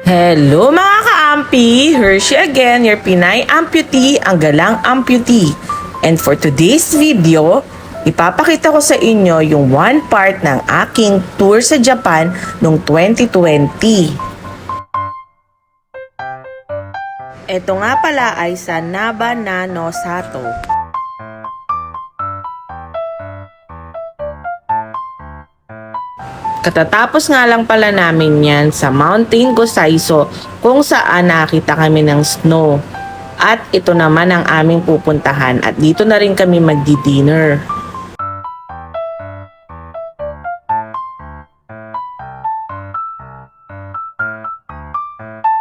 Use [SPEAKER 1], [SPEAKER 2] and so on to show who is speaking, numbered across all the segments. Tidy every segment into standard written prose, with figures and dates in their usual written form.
[SPEAKER 1] Hello mga ka-ampi! Hershey again, your Pinay amputee, ang galang amputee. And for today's video, ipapakita ko sa inyo yung one part ng aking tour sa Japan noong 2020. Ito nga pala ay sa Naba na no Sato. Katatapos nga lang pala namin yan sa Mountain Gosaiso kung saan nakita kami ng snow. At ito naman ang aming pupuntahan at dito na rin kami magdi-dinner.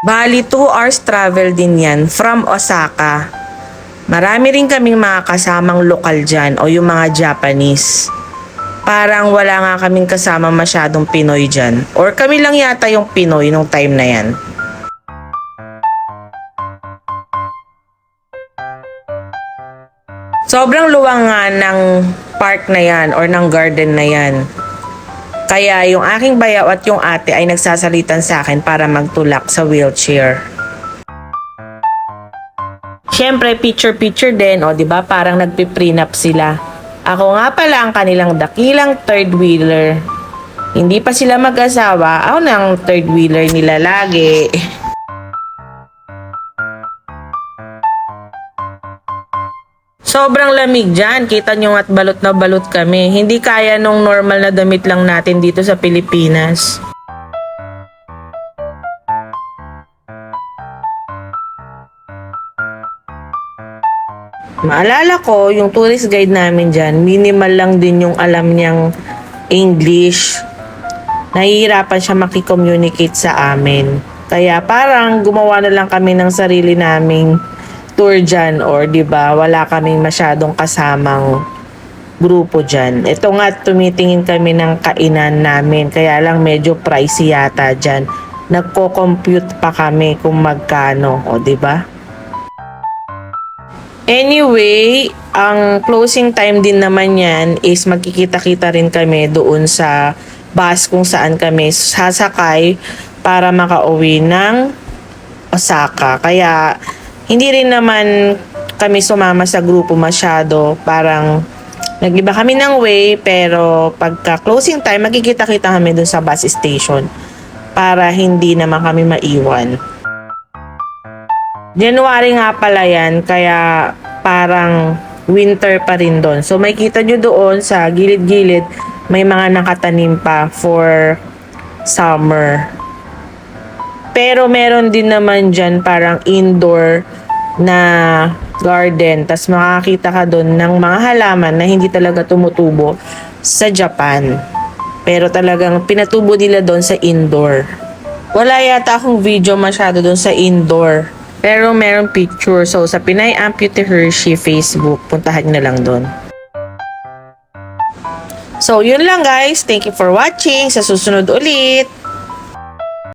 [SPEAKER 1] Bali 2 hours travel din yan from Osaka. Marami rin kaming mga kasamang lokal dyan o yung mga Japanese. Parang wala nga kaming kasama masyadong Pinoy dyan. Or kami lang yata yung Pinoy nung time na yan. Sobrang luwang nga ng park na yan or ng garden na yan. Kaya yung aking bayaw at yung ate ay nagsasalitan sa akin para magtulak sa wheelchair. Siyempre, picture-picture din, o diba parang nagpiprenup sila. Ako nga pala ang kanilang dakilang third wheeler. Hindi pa sila mag-asawa, ako na ang third wheeler nila lagi. Sobrang lamig dyan, kita nyo at balot na balot kami. Hindi kaya nung normal na damit lang natin dito sa Pilipinas. Maalala ko, yung tourist guide namin dyan, minimal lang din yung alam niyang English. Nahihirapan siya makicommunicate sa amin. Kaya parang gumawa na lang kami ng sarili naming tour dyan or 'di ba wala kaming masyadong kasamang grupo dyan. Ito nga, tumitingin kami ng kainan namin. Kaya lang medyo pricey yata dyan. Nagko-compute pa kami kung magkano. O 'di ba? Anyway, ang closing time din naman yan is magkikita-kita rin kami doon sa bus kung saan kami sasakay para makauwi ng Osaka. Kaya hindi rin naman kami sumama sa grupo masyado. Parang nag-iba kami ng way pero pagka closing time magkikita-kita kami doon sa bus station para hindi naman kami maiwan. January nga pala yan, kaya parang winter pa rin doon. So may kita nyo doon sa gilid-gilid, may mga nakatanim pa for summer. Pero meron din naman dyan parang indoor na garden. Tas makakita ka doon ng mga halaman na hindi talaga tumutubo sa Japan. Pero talagang pinatubo nila doon sa indoor. Wala yata akong video masyado doon sa indoor. Pero meron picture. So, sa Pinay Amputee Hershey Facebook, puntahan nyo na lang doon. So, yun lang guys. Thank you for watching. Sa susunod ulit.